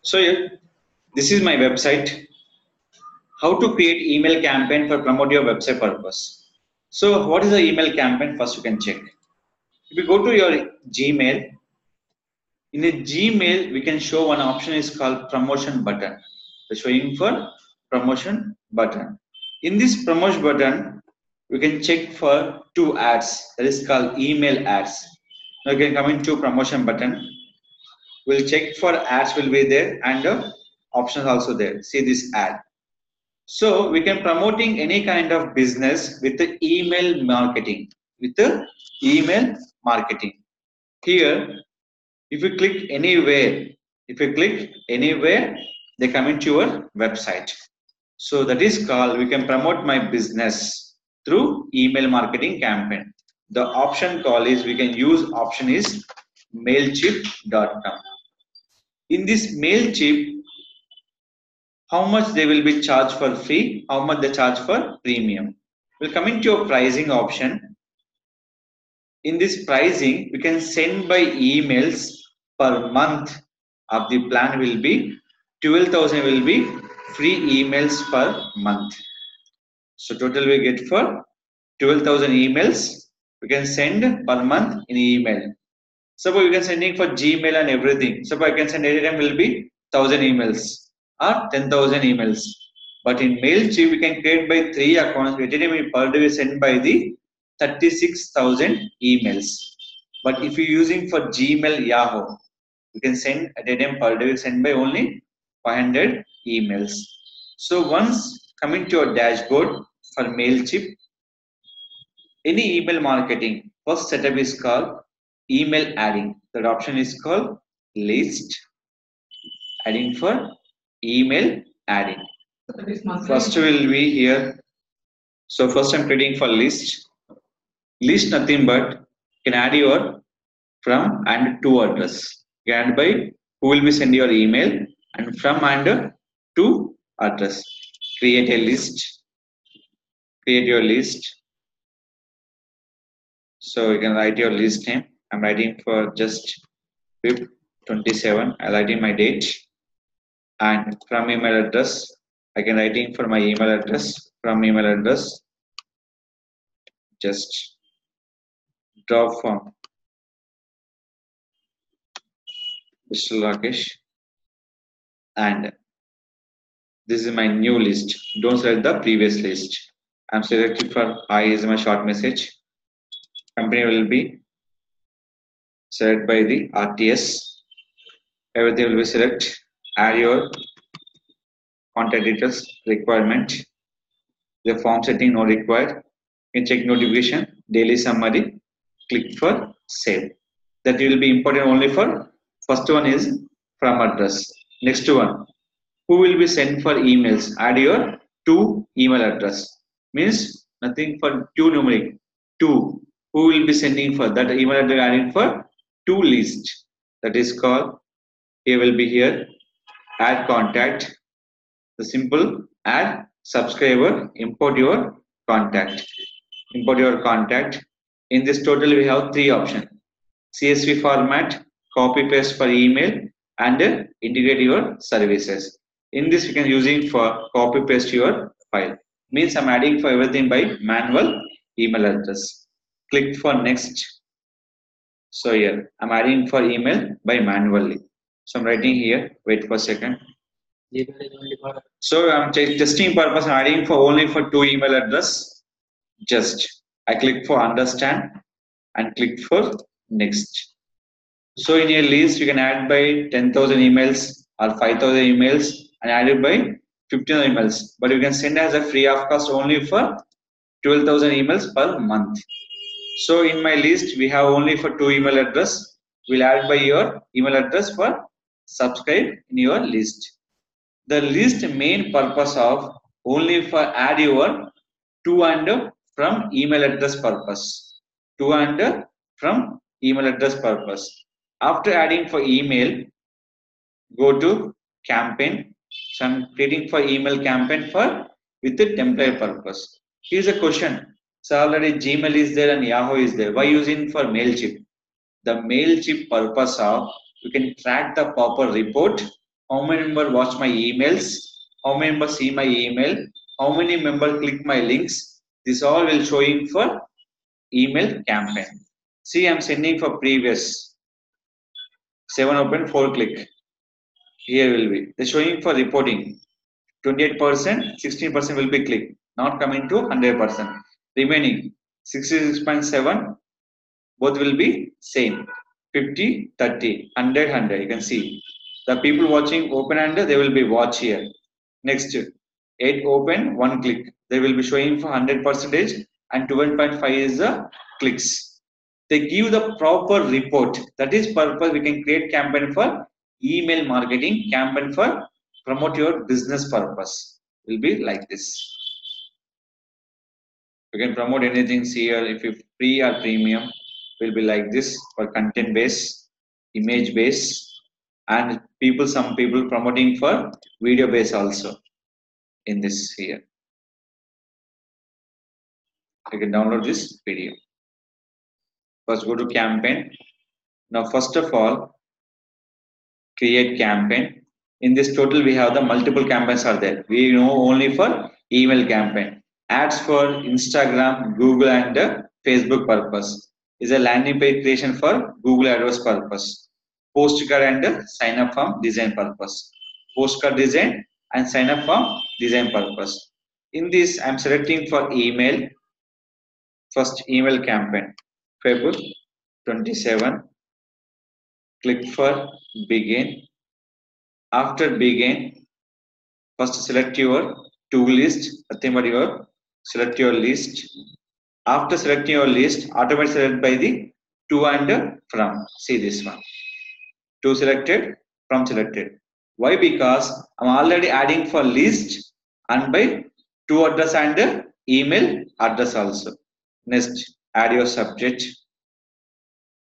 So yeah, this is my website. How to create email campaign for promote your website purpose. So what is the email campaign? First you can check. If you go to your Gmail, in the Gmail we can show one option is called promotion button. The showing for promotion button. In this promotion button, we can check for two ads. That is called email ads. Now you can come into promotion button. We'll check for ads will be there and options also there. See this ad. So we can promoting any kind of business with the email marketing. With the email marketing. Here, if you click anywhere, they come into your website. So that is called we can promote my business through email marketing campaign. The option call is we can use option is mailchimp.com. In this Mailchimp, how much they will be charged for free, how much they charge for premium. We'll come into your pricing option. In this pricing, we can send by emails per month of the plan will be 12,000 will be free emails per month. So total we get for 12,000 emails we can send per month in email. Suppose you can sending for Gmail and everything. Suppose I can send every time will be 1,000 emails or 10,000 emails. But in Mailchimp, we can create by 3 accounts. Every time per day we send by the 36,000 emails. But if you're using for Gmail, Yahoo, you can send at a time per day we send by only 500 emails. So once coming to your dashboard for Mailchimp, any email marketing, first setup is called email adding. That option is called list adding for email adding. First will be here. So first I'm creating for list. List nothing but can add your from and to address. You can add by who will be sending your email and from and to address. Create a list. Create your list. So you can write your list name. I'm writing for just 5th 27. I'm writing my date and from email address. I can writing for my email address from email address. Just drop from Mr. Rakesh and this is my new list. Don't select the previous list. I'm selecting for I is my short message. Company will be selected by the RTS. Everything will be select. Add your contact details requirement. The form setting no required. You can check notification, daily summary. Click for save. That will be important only for first one is from address. Next one, who will be sent for emails? Add your to email address. Means nothing for two numeric. To who will be sending for that email address adding for to list. That is called here will be here add contact. The simple add subscriber import your contact. Import your contact. In this total we have 3 options. CSV format, copy paste for email and integrate your services. In this you can using for copy paste your file. Means I'm adding for everything by manual email address. Click for next. So here I'm adding for email by manually. So I'm writing here, wait for a second. So I'm testing purpose, I'm adding for only for 2 email address. Just I click for understand and click for next. So in your list you can add by 10,000 emails or 5,000 emails and add it by 15,000 emails. But you can send as a free of cost only for 12,000 emails per month. So in my list we have only for 2 email address. We'll add by your email address for subscribe in your list. The list main purpose of only for add your to and from email address purpose. To and from email address purpose. After adding for email, go to campaign. So I'm creating for email campaign for with the template purpose. Here's a question. So already Gmail is there and Yahoo is there. Why using for Mailchimp? The Mailchimp purpose of you can track the proper report, how many members watch my emails, how many members see my email, how many members click my links. This all will showing for email campaign. See, I'm sending for previous 7 open 4 click. Here will be the showing for reporting 28%, 16% will be click, not coming to 100%. Remaining 66.7, both will be same, 50, 30, 100, 100. You can see the people watching open and they will be watch here. Next, 8 open, 1 click. They will be showing for 100% and 12.5 is the clicks. They give the proper report. That is purpose we can create campaign for email marketing, campaign for promote your business purpose. Will be like this. You can promote anything here. If you free or premium, will be like this for content base, image base, and some people promoting for video base also in this here. You can download this video. First go to campaign. Now first of all, create campaign. In this total we have the multiple campaigns are there. We know only for email campaign. Ads for Instagram, Google and Facebook purpose. Is a landing page creation for Google AdWords purpose. Postcard and sign up form design purpose. Postcard design and sign up form design purpose. In this I am selecting for email. First email campaign, February 27. Click for begin. After begin, first select your to list. Nothing but your select your list. After selecting your list, automatically select by the to and from. See this one. To selected, from selected. Why? Because I'm already adding for list and by to address and email address also. Next, add your subject.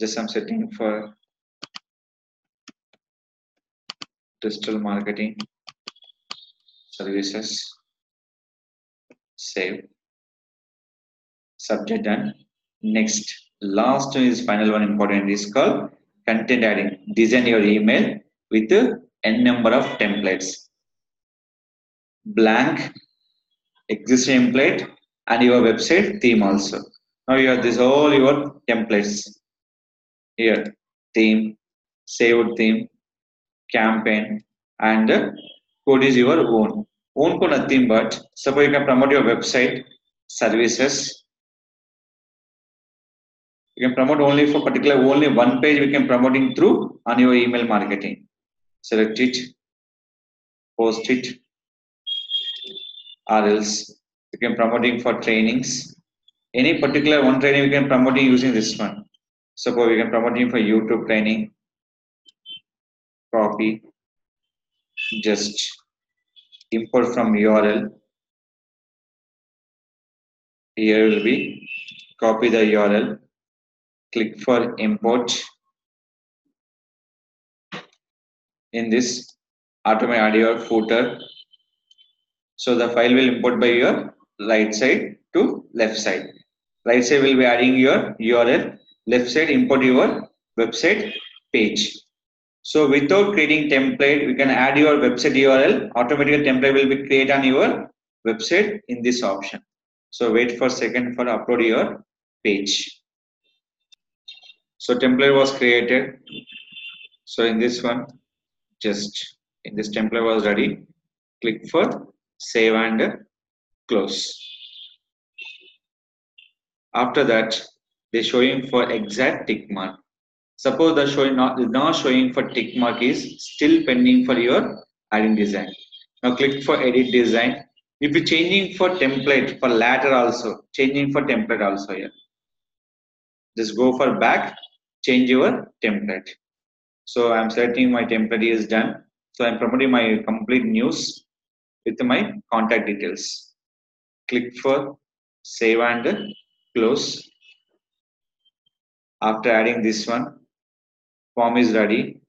Just I'm setting for digital marketing services. Save. Subject done. Next, last is final one important is called content adding. Design your email with n number of templates. Blank, existing template and your website theme also. Now you have this all your templates. Here, theme, saved theme, campaign and code is your own. Own code nothing but suppose you can promote your website services. You can promote only for particular only one page we can promoting through on your email marketing. Select it, post it, or else you can promoting for trainings. Any particular one training we can promoting using this one. Suppose we can promoting for YouTube training. Copy, just import from URL. Here will be copy the URL. Click for import. In this, automatically add your footer. So the file will import by your right side to left side. Right side will be adding your URL. Left side import your website page. So without creating template, we can add your website URL. Automatically template will be created on your website in this option. So wait for a second for upload your page. So template was created. So in this one, just in this template was ready. Click for save and close. After that, they showing for exact tick mark. Suppose the showing not showing for tick mark is still pending for your adding design. Now click for edit design. If you changing for template for latter also, changing for template also here. Just go for back, change your template. So I'm selecting my template is done. So I'm promoting my complete news with my contact details. Click for save and close. After adding this one, form is ready.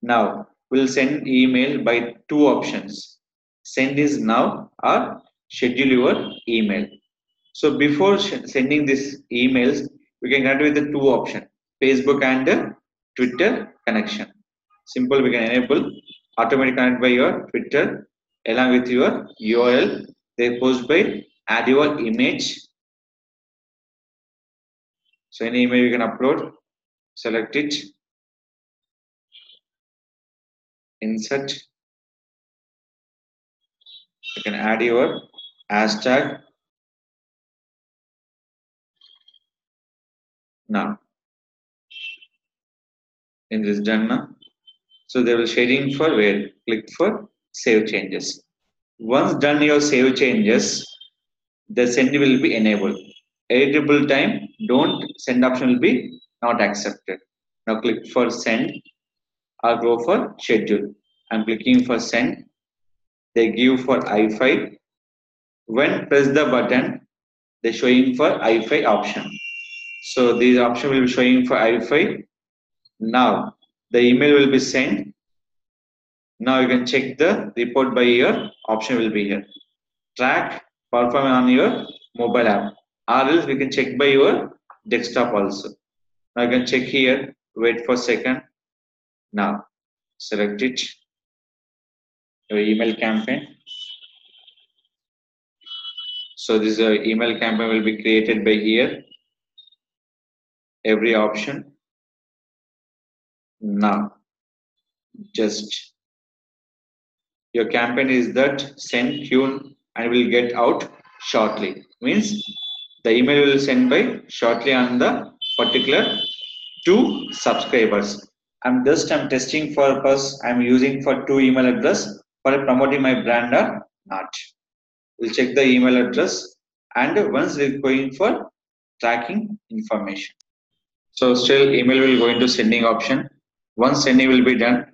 Now we'll send email by two options. Send is now or schedule your email. So before sending these emails, we can connect with the two options, Facebook and Twitter connection. Simple, we can enable automatically connect by your Twitter along with your URL. They post by add your image. So any image you can upload, select it, insert. You can add your hashtag. Now in this done now. So they will shading for where? Click for save changes. Once done your save changes, the send will be enabled. Editable time, don't send option will be not accepted. Now click for send or go for schedule. I'm clicking for send. They give for I5. When press the button, they showing for I5 option. So this option will be showing for I5. Now the email will be sent. Now you can check the report by your option will be here. Track performance on your mobile app, or else we can check by your desktop also. Now you can check here. Wait for a second. Now select it. Your email campaign. So this email campaign will be created by here. Every option. Now just your campaign is that send tune and will get out shortly. Means the email will send by shortly on the particular 2 subscribers. I'm testing purpose. I'm using for 2 email address for promoting my brand or not. We'll check the email address and once we're going for tracking information. So still email will go into sending option. Once sending will be done,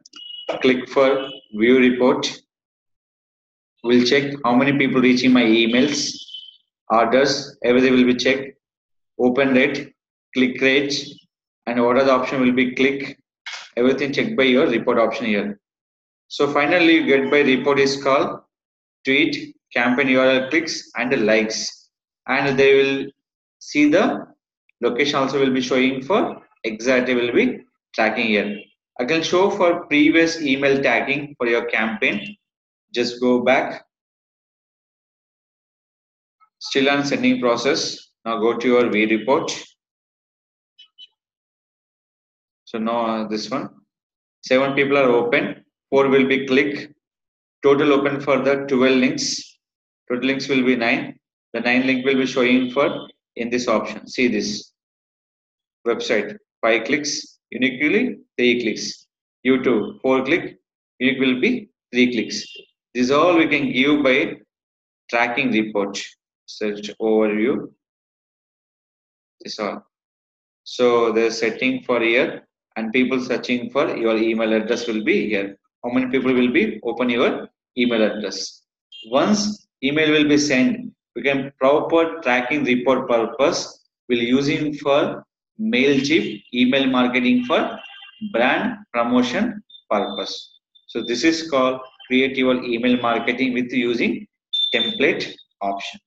click for view report. We'll check how many people reaching my emails, orders, everything will be checked. Open rate, click rate, and what are the option will be click. Everything checked by your report option here. So finally, you get by report is called tweet, campaign URL clicks, and the likes, and they will see the location also will be showing for exactly will be tracking here. I can show for previous email tagging for your campaign. Just go back. Still on sending process. Now go to your V report. So now this one. 7 people are open. 4 will be click. Total open for the 12 links. Total links will be 9. The 9 link will be showing for in this option. See this website. 5 clicks. Uniquely 3 clicks. YouTube 4 click. Unique will be 3 clicks. This is all we can give by tracking report. Search overview. This all. So the setting for here and people searching for your email address will be here. How many people will be open your email address? Once email will be sent, we can proper tracking report purpose will using for MailChimp email marketing for brand promotion purpose. So this is called create your email marketing with using template option.